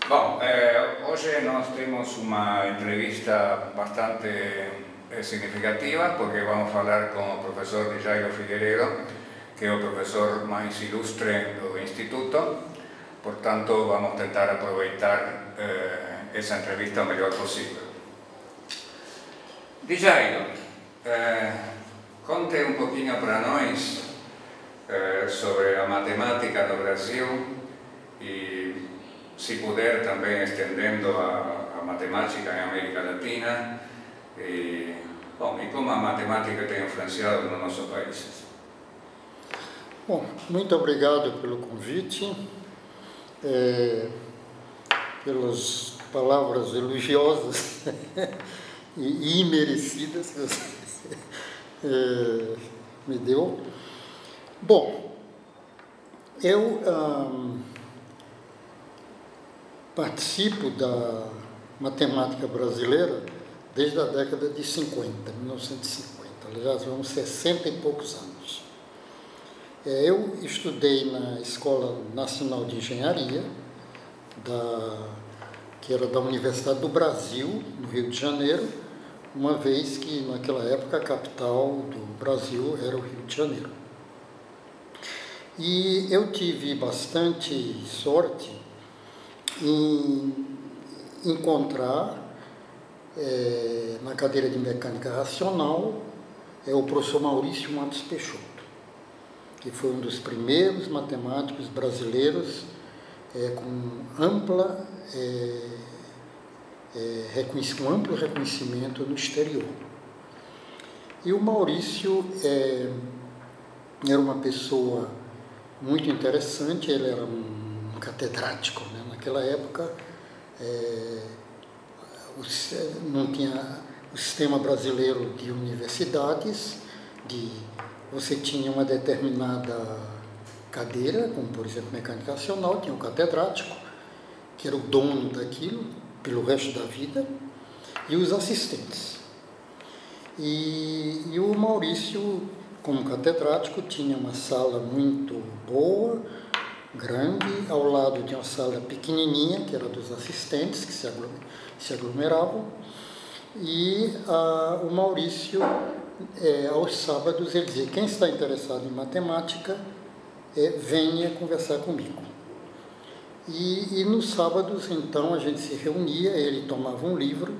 Bom, hoje nós temos uma entrevista bastante significativa, porque vamos falar com o professor Jairo Figueiredo, que é o professor mais ilustre do Instituto. Portanto, vamos tentar aproveitar essa entrevista o melhor possível. Jairo, conte um pouquinho para nós sobre a matemática no Brasil e, se puder, também estendendo a matemática em América Latina e como a matemática tem influenciado no nosso país. Bom, muito obrigado pelo convite, pelas palavras elogiosas e imerecidas que você me deu. Bom, eu participo da matemática brasileira desde a década de 50, 1950, aliás, vamos 60 e poucos anos. Eu estudei na Escola Nacional de Engenharia, que era da Universidade do Brasil, no Rio de Janeiro, uma vez que naquela época a capital do Brasil era o Rio de Janeiro. E eu tive bastante sorte em encontrar na cadeira de mecânica racional o professor Maurício Matos Peixoto, que foi um dos primeiros matemáticos brasileiros com amplo reconhecimento no exterior. E o Maurício era uma pessoa muito interessante, ele era um catedrático, né? Naquela época não tinha o sistema brasileiro de universidades, você tinha uma determinada cadeira, como por exemplo mecânica racional, tinha um catedrático, que era o dono daquilo pelo resto da vida, e os assistentes. E o Maurício, como catedrático, tinha uma sala muito boa, grande, ao lado de uma sala pequenininha, que era dos assistentes, que se aglomeravam, e o Maurício, aos sábados, ele dizia: quem está interessado em matemática, venha conversar comigo. E nos sábados, então, a gente se reunia, ele tomava um livro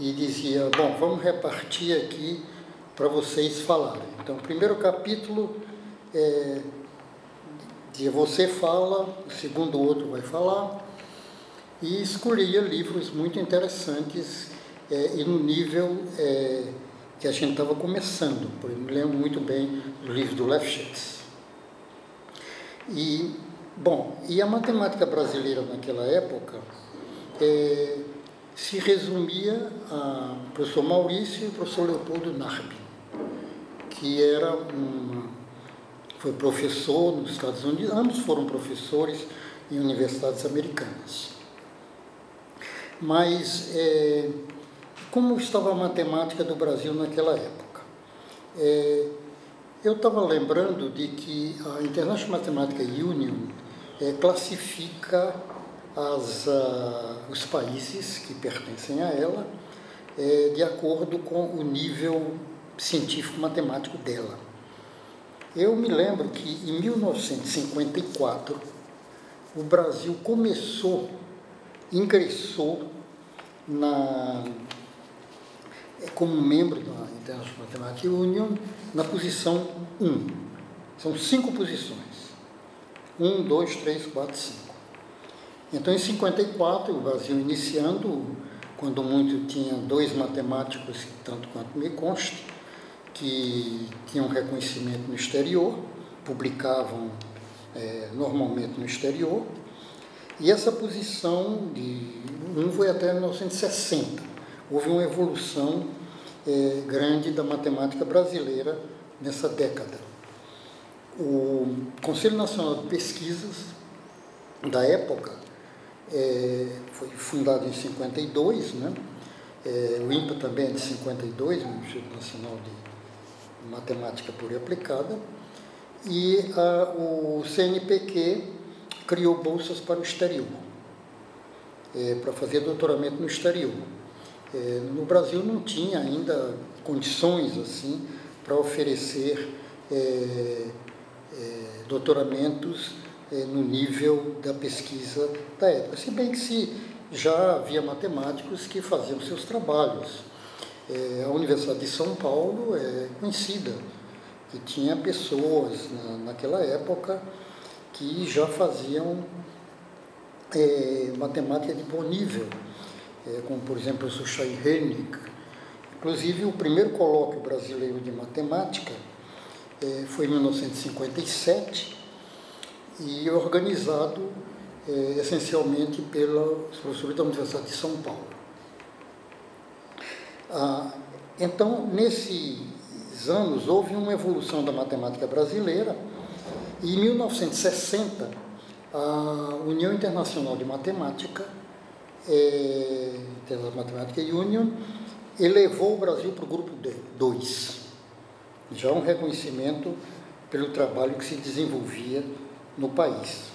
e dizia: bom, vamos repartir aqui para vocês falarem. Então, o primeiro capítulo dizia: você fala, o segundo o outro vai falar, e escolhia livros muito interessantes e no nível que a gente estava começando. Eu me lembro muito bem do livro do Lefschetz. E a matemática brasileira naquela época se resumia a professor Maurício e o professor Leopoldo Narbi, que foi professor nos Estados Unidos, ambos foram professores em universidades americanas. Mas como estava a matemática do Brasil naquela época? Eu estava lembrando de que a International Mathematical Union classifica os países que pertencem a ela de acordo com o nível científico-matemático dela. Eu me lembro que em 1954 o Brasil ingressou como membro da International Mathematical Union na posição 1. São 5 posições. 1, 2, 3, 4, 5. Então, em 54, o Brasil iniciando, quando muito tinha 2 matemáticos, tanto quanto me consta, que tinham reconhecimento no exterior, publicavam normalmente no exterior, e essa posição de 1 foi até 1960. Houve uma evolução grande da matemática brasileira nessa década. O Conselho Nacional de Pesquisas da época foi fundado em 52, né? O INPA também é de 52, o Instituto Nacional de Matemática Pura e Aplicada, e o CNPq criou bolsas para o exterior. para fazer doutoramento no exterior. No Brasil não tinha ainda condições assim para oferecer doutoramentos no nível da pesquisa da época, se bem que já havia matemáticos que faziam seus trabalhos. A Universidade de São Paulo é conhecida, que tinha pessoas naquela época que já faziam matemática de bom nível, como por exemplo o professor Scheinhenig. Inclusive o primeiro colóquio brasileiro de matemática foi em 1957 e organizado essencialmente pelos professores da Universidade de São Paulo. Então, nesses anos, houve uma evolução da matemática brasileira e, em 1960, a União Internacional de Matemática, International Mathematical Union, elevou o Brasil para o grupo 2, já um reconhecimento pelo trabalho que se desenvolvia no país.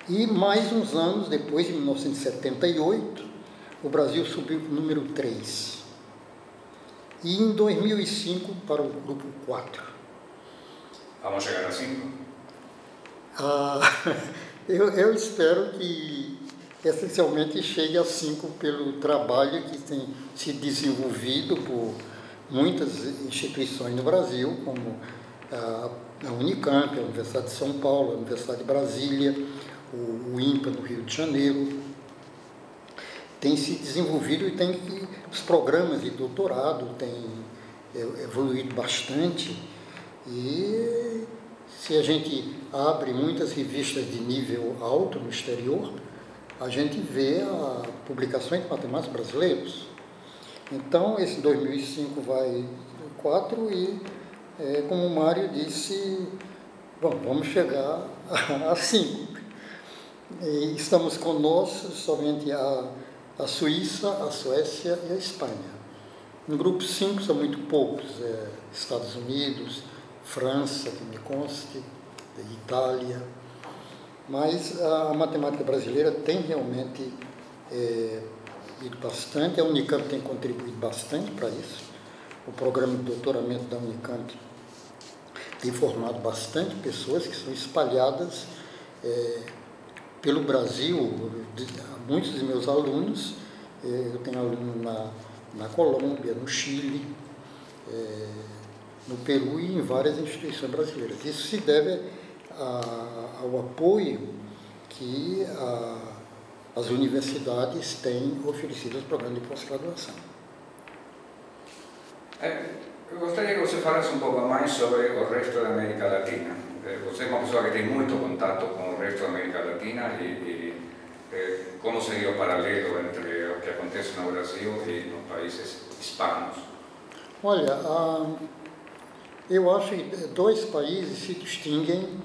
E mais uns anos depois, em 1978, o Brasil subiu para o número 3. E em 2005 para o grupo 4. Vamos chegar a 5? Eu espero que essencialmente chegue a 5 pelo trabalho que tem se desenvolvido por muitas instituições no Brasil, como a Unicamp, a Universidade de São Paulo, a Universidade de Brasília, o INPA no Rio de Janeiro. Tem se desenvolvido e os programas de doutorado têm evoluído bastante. E se a gente abre muitas revistas de nível alto no exterior, a gente vê a publicações de matemáticos brasileiros. Então, esse 2005 vai 4 e, como o Mário disse, bom, vamos chegar a 5. E estamos conosco somente a Suíça, a Suécia e a Espanha. No grupo 5 são muito poucos, Estados Unidos, França, que me conste, Itália. Mas a matemática brasileira tem realmente ido bastante, a Unicamp tem contribuído bastante para isso. O programa de doutoramento da Unicamp tem formado bastante pessoas que são espalhadas pelo Brasil. Muitos dos meus alunos, eu tenho alunos na Colômbia, no Chile, no Peru e em várias instituições brasileiras. Isso se deve ao apoio que as universidades têm oferecido aos programas de pós-graduação. Eu gostaria que você falasse pouco mais sobre o resto da América Latina. Você é uma pessoa que tem muito contato com o resto da América Latina e como seria o paralelo entre o que acontece no Brasil e nos países hispanos? Olha, eu acho que 2 países se distinguem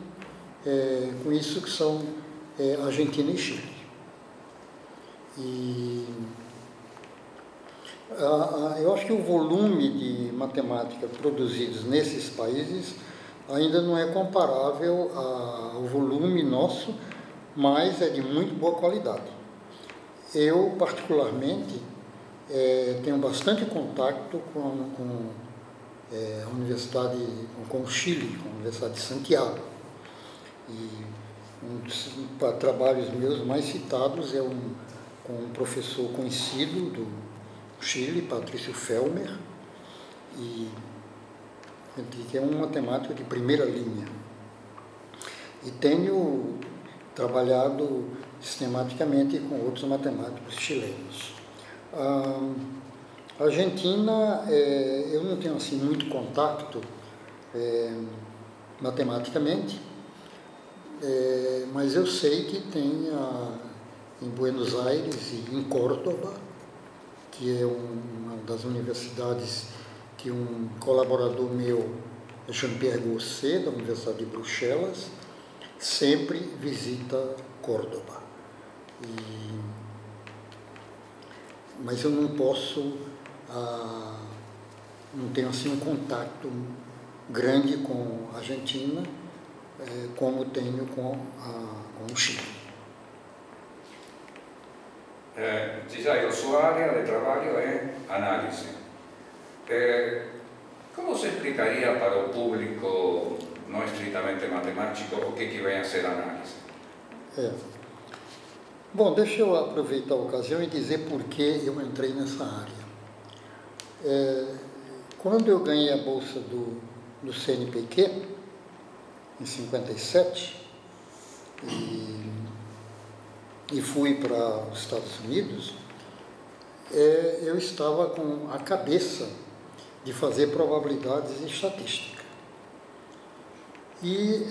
com isso, que são Argentina e Chile. E eu acho que o volume de matemática produzidos nesses países ainda não é comparável ao volume nosso, mas é de muito boa qualidade. Eu, particularmente, tenho bastante contato com a Universidade, com o Chile, com a Universidade de Santiago. E um dos trabalhos meus mais citados é com um professor conhecido do Chile, Patrício Felmer, que é um matemático de primeira linha. E tenho trabalhado sistematicamente com outros matemáticos chilenos. A Argentina, eu não tenho assim muito contato matematicamente, mas eu sei que tem em Buenos Aires e em Córdoba, que é uma das universidades que um colaborador meu, Jean-Pierre Gosset, da Universidade de Bruxelas, sempre visita Córdoba. Mas eu não posso, não tenho assim um contato grande com a Argentina, como tenho com o Chile. Djailo, sua área de trabalho é análise. Como você explicaria para o público não estritamente matemático o que vem a ser análise? Bom, deixa eu aproveitar a ocasião e dizer por que eu entrei nessa área. Quando eu ganhei a bolsa do CNPq, em 57, e fui para os Estados Unidos, eu estava com a cabeça de fazer probabilidades e estatística. E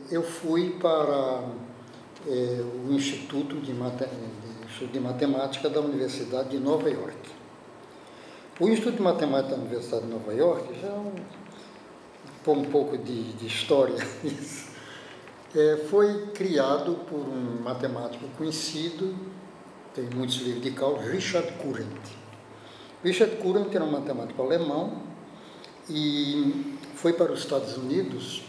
eu fui para o Instituto de Matemática da Universidade de Nova York. O Instituto de Matemática da Universidade de Nova York, já um pouco de história nisso, foi criado por um matemático conhecido, tem muitos livros de cálculo, Richard Courant. Richard Courant era um matemático alemão e foi para os Estados Unidos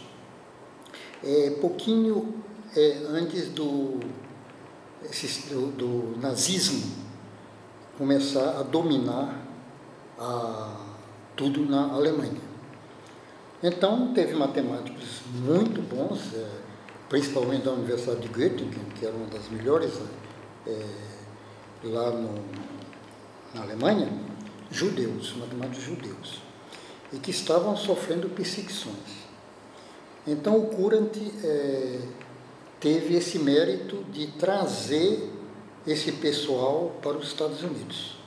pouquinho antes do nazismo começar a dominar tudo na Alemanha. Então, teve matemáticos muito bons, principalmente da Universidade de Göttingen, que era uma das melhores lá na Alemanha, judeus, matemáticos judeus, e que estavam sofrendo perseguições. Então, o Courant teve esse mérito de trazer esse pessoal para os Estados Unidos.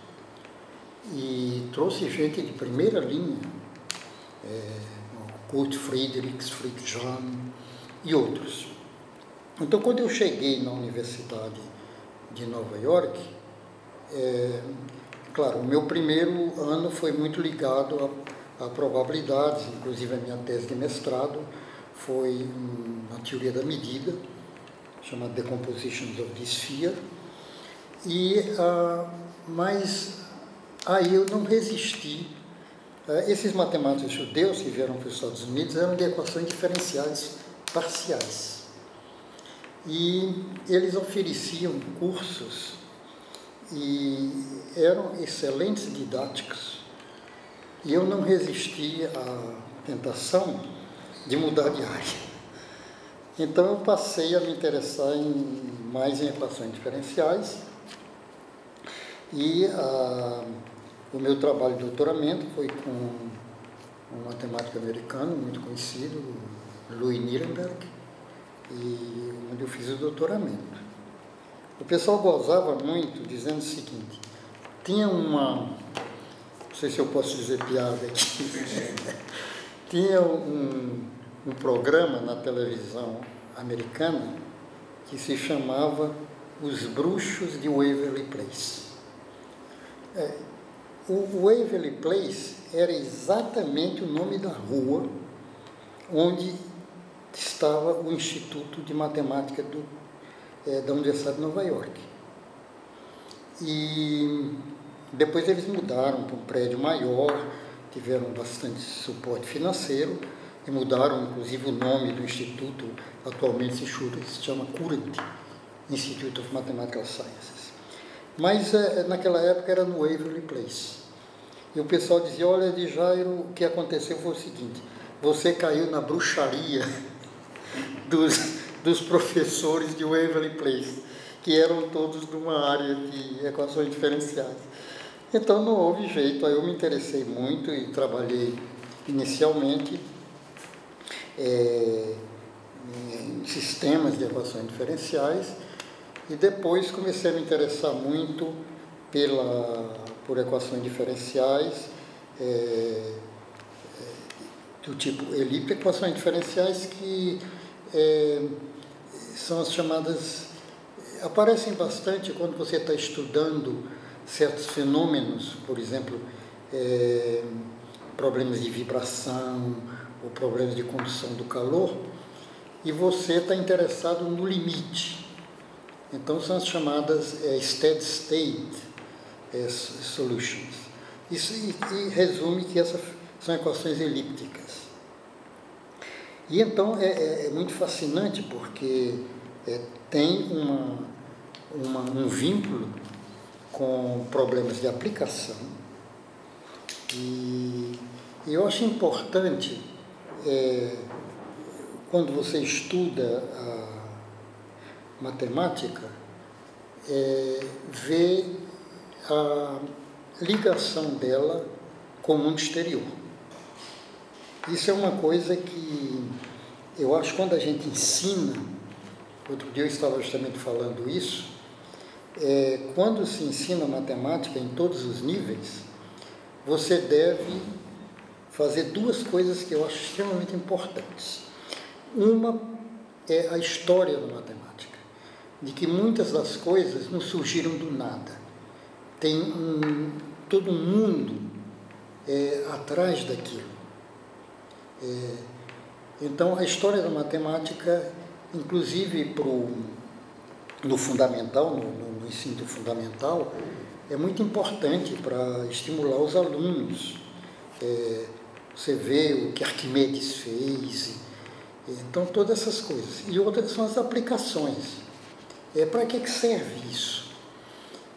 E trouxe gente de primeira linha, Kurt Friedrichs, Friedrich Jahn e outros. Então, quando eu cheguei na Universidade de Nova York, claro, o meu primeiro ano foi muito ligado a probabilidades, inclusive a minha tese de mestrado foi na teoria da medida, chamada Decompositions of the Sphere, mas aí eu não resisti. Esses matemáticos judeus que vieram para os Estados Unidos eram de equações diferenciais parciais. E eles ofereciam cursos e eram excelentes didáticos. E eu não resisti à tentação de mudar de área. Então eu passei a me interessar mais em equações diferenciais e o meu trabalho de doutoramento foi com um matemático americano muito conhecido, Louis Nirenberg, e onde eu fiz o doutoramento. O pessoal gozava muito dizendo o seguinte: tinha não sei se eu posso dizer piada aqui, tinha um programa na televisão americana que se chamava Os Bruxos de Waverly Place. O Waverly Place era exatamente o nome da rua onde estava o Instituto de Matemática da Universidade de Nova York. E depois eles mudaram para um prédio maior, tiveram bastante suporte financeiro e mudaram inclusive o nome do instituto, atualmente se chama Courant Institute of Mathematical Sciences. Mas naquela época era no Waverly Place. E o pessoal dizia: olha, Djailo, o que aconteceu foi o seguinte: você caiu na bruxaria dos professores de Waverly Place, que eram todos de uma área de equações diferenciais. Então não houve jeito, aí eu me interessei muito e trabalhei inicialmente em sistemas de equações diferenciais e depois comecei a me interessar muito por equações diferenciais do tipo elíptica, equações diferenciais que são as chamadas, aparecem bastante quando você está estudando certos fenômenos, por exemplo, problemas de vibração ou problemas de condução do calor, e você está interessado no limite. Então são as chamadas steady state solutions. Isso e resume que essas são equações elípticas. E então é muito fascinante porque tem um vínculo com problemas de aplicação. E eu acho importante, quando você estuda a matemática, ver a ligação dela com o mundo exterior. Isso é uma coisa que eu acho que quando a gente ensina, outro dia eu estava justamente falando isso, quando se ensina matemática em todos os níveis, você deve fazer duas coisas que eu acho extremamente importantes. Uma é a história da matemática, de que muitas das coisas não surgiram do nada. Tem todo um mundo atrás daquilo. Então, a história da matemática, inclusive no fundamental, no ensino fundamental, é muito importante para estimular os alunos. Você vê o que Arquimedes fez, então todas essas coisas. E outras são as aplicações. Para que serve isso?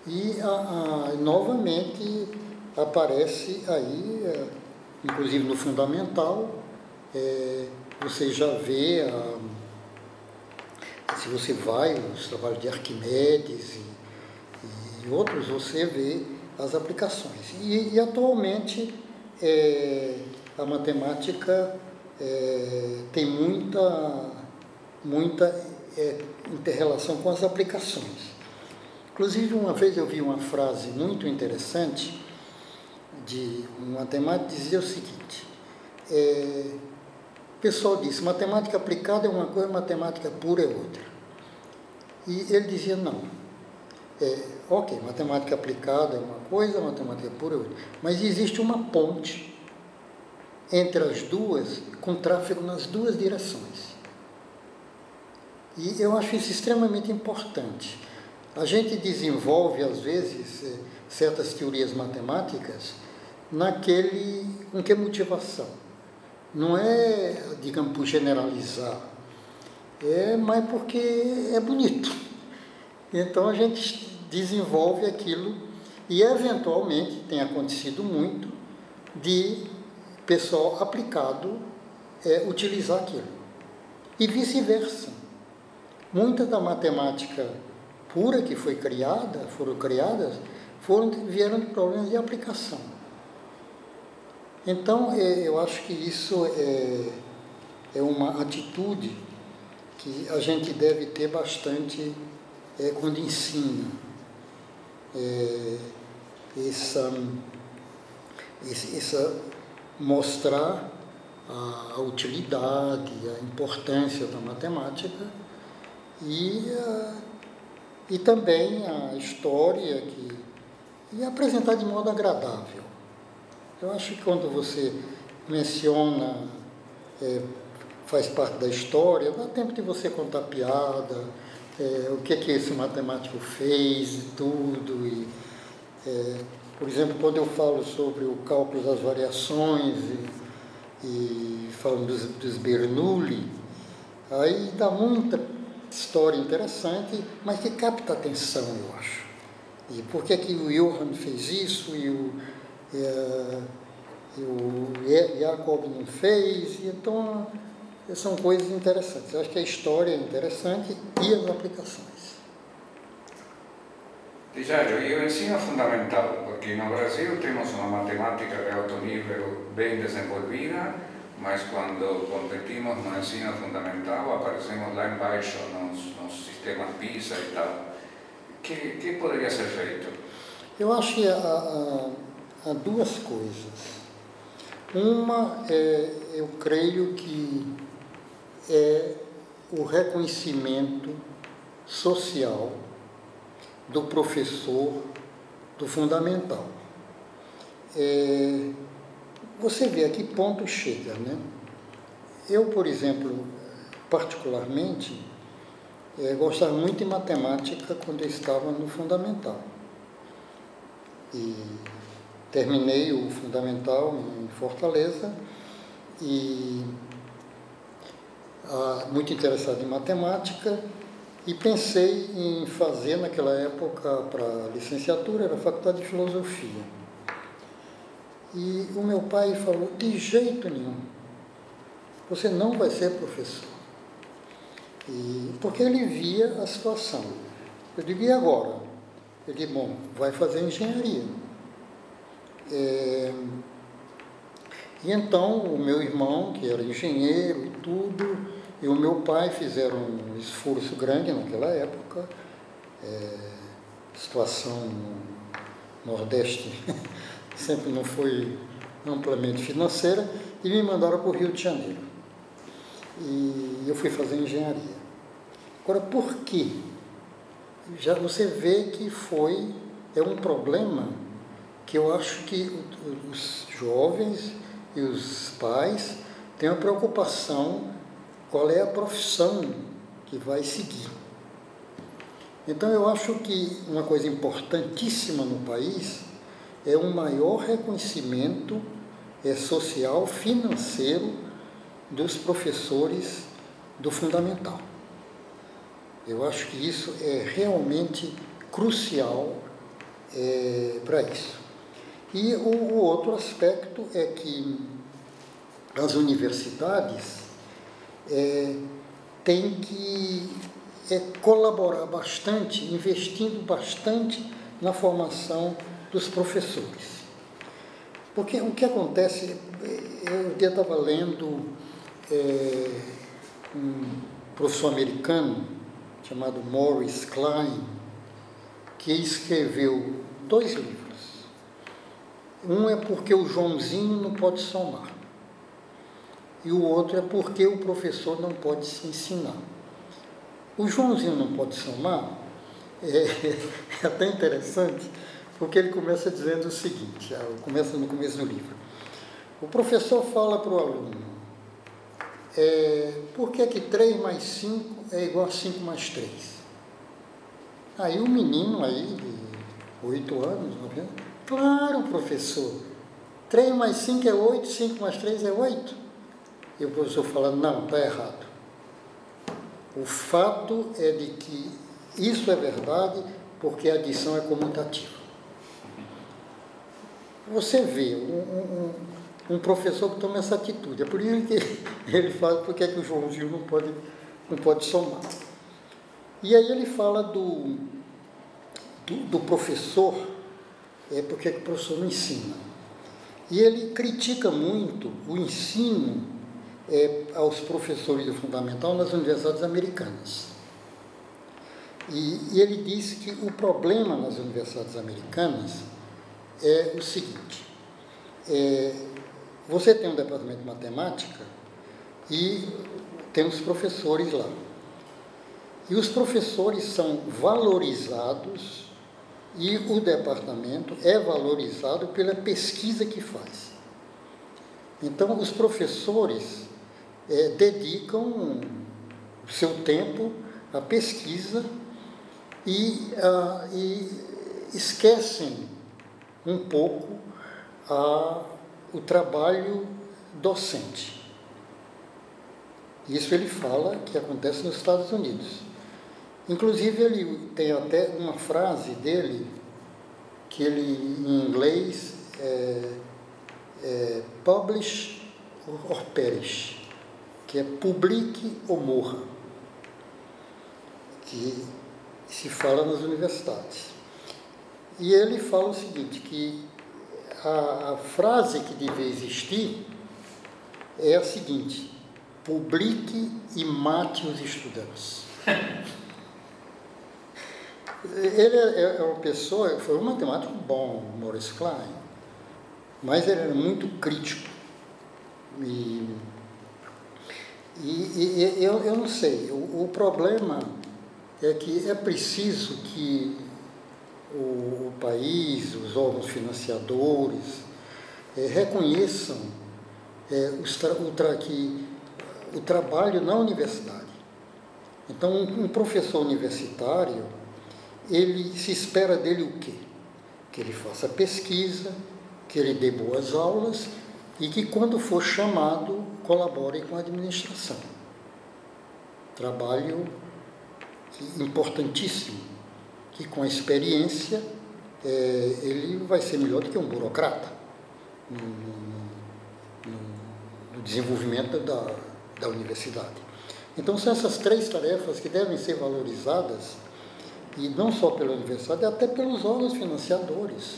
E novamente aparece aí, inclusive no fundamental, você já vê, se você vai os trabalhos de Arquimedes e outros, você vê as aplicações. E atualmente a matemática tem muita inter-relação com as aplicações. Inclusive, uma vez eu vi uma frase muito interessante de um matemático que dizia o seguinte: o pessoal disse, matemática aplicada é uma coisa, matemática pura é outra. E ele dizia, não. Ok, matemática aplicada é uma coisa, matemática pura é outra. Mas existe uma ponte entre as duas, com tráfego nas duas direções. E eu acho isso extremamente importante. A gente desenvolve, às vezes, certas teorias matemáticas com que motivação? Não é, digamos, por generalizar, mas porque é bonito. Então a gente desenvolve aquilo e, eventualmente, tem acontecido muito de pessoal aplicado utilizar aquilo. E vice-versa. Muita da matemática pura que foram criadas, vieram de problemas de aplicação. Então, eu acho que isso é uma atitude que a gente deve ter bastante quando ensina. Mostrar a utilidade, a importância da matemática e também a história e apresentar de modo agradável. Eu acho que quando você menciona, faz parte da história, dá tempo de você contar piada, o que esse matemático fez e tudo. Por exemplo, quando eu falo sobre o cálculo das variações e falo dos Bernoulli, aí dá muita história interessante, mas que capta a atenção, eu acho. E por que o Johann fez isso e o Jacob não fez? Então, são coisas interessantes. Eu acho que a história é interessante e as aplicações. Jairo, e o ensino fundamental, porque no Brasil temos uma matemática de alto nível bem desenvolvida, mas quando competimos no ensino fundamental aparecemos lá embaixo nos sistemas PISA e tal. O que poderia ser feito? Eu acho que há duas coisas. Uma, eu creio que é o reconhecimento social do professor do fundamental. Você vê a que ponto chega, né? Eu, por exemplo, particularmente, gostava muito de matemática quando eu estava no fundamental. E terminei o fundamental em Fortaleza e muito interessado em matemática e pensei em fazer, naquela época, para licenciatura, era a Faculdade de Filosofia. E o meu pai falou, de jeito nenhum, você não vai ser professor. Porque ele via a situação. Eu digo, e agora? Ele disse, bom, vai fazer engenharia. E então o meu irmão, que era engenheiro e tudo, e o meu pai fizeram um esforço grande naquela época. A situação no Nordeste sempre não foi amplamente financeira, e me mandaram para o Rio de Janeiro. E eu fui fazer engenharia. Agora, por quê? Já você vê que é um problema que eu acho que os jovens e os pais têm uma preocupação qual é a profissão que vai seguir. Então, eu acho que uma coisa importantíssima no país é um maior reconhecimento social, financeiro dos professores do fundamental. Eu acho que isso é realmente crucial para isso. E o outro aspecto é que as universidades têm que colaborar bastante, investindo bastante na formação dos professores. Porque o que acontece, eu estava lendo um professor americano chamado Morris Klein, que escreveu 2 livros. Um é Porque o Joãozinho não pode somar, e o outro é Porque o professor não pode se ensinar. O Joãozinho não pode somar é até interessante, porque ele começa dizendo o seguinte, começa no começo do livro. O professor fala para o aluno, por que 3 mais 5 é igual a 5 mais 3? Aí o menino aí, de 8 anos, 9 anos, claro, professor, 3 mais 5 é 8, 5 mais 3 é 8. E o professor fala, não, está errado. O fato é de que isso é verdade porque a adição é comutativa. Você vê um professor que toma essa atitude. É por isso que ele fala porque é que o Joãozinho não pode somar. E aí ele fala do professor, porque é que o professor não ensina. E ele critica muito o ensino aos professores do fundamental nas universidades americanas. E ele diz que o problema nas universidades americanas é o seguinte, você tem um departamento de matemática e tem os professores lá. E os professores são valorizados e o departamento é valorizado pela pesquisa que faz. Então, os professores dedicam o seu tempo à pesquisa e esquecem um pouco o trabalho docente. Isso ele fala que acontece nos Estados Unidos. Inclusive, ele tem até uma frase dele, que ele, em inglês, publish or perish, que é publique ou morra, que se fala nas universidades. E ele fala o seguinte, que a frase que deve existir é a seguinte, publique e mate os estudantes. Ele é uma pessoa, foi um matemático bom, Morris Klein, mas ele era muito crítico. E eu não sei, o problema é que é preciso que o país, os órgãos financiadores, reconheçam o trabalho na universidade. Então, um professor universitário, ele se espera dele o quê? Que ele faça pesquisa, que ele dê boas aulas e que, quando for chamado, colabore com a administração. Trabalho importantíssimo, que com a experiência ele vai ser melhor do que um burocrata no desenvolvimento da universidade. Então, são essas 3 tarefas que devem ser valorizadas, e não só pela universidade, até pelos órgãos financiadores.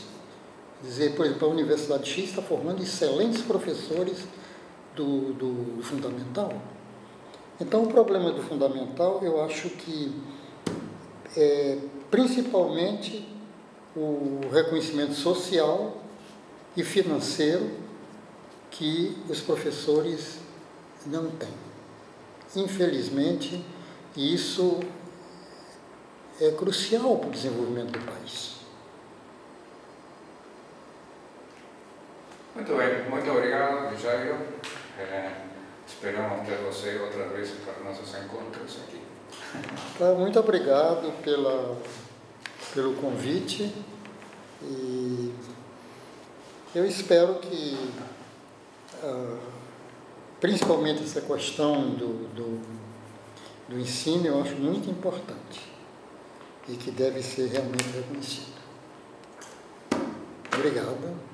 Quer dizer, por exemplo, a Universidade X está formando excelentes professores do fundamental. Então, o problema do fundamental, eu acho que principalmente o reconhecimento social e financeiro que os professores não têm. Infelizmente, isso é crucial para o desenvolvimento do país. Muito bem, muito obrigado, Jairo. Esperamos ter você outra vez para nossos encontros aqui. Tá, muito obrigado pelo convite, e eu espero que principalmente essa questão do ensino, eu acho muito importante e que deve ser realmente reconhecido. Obrigado.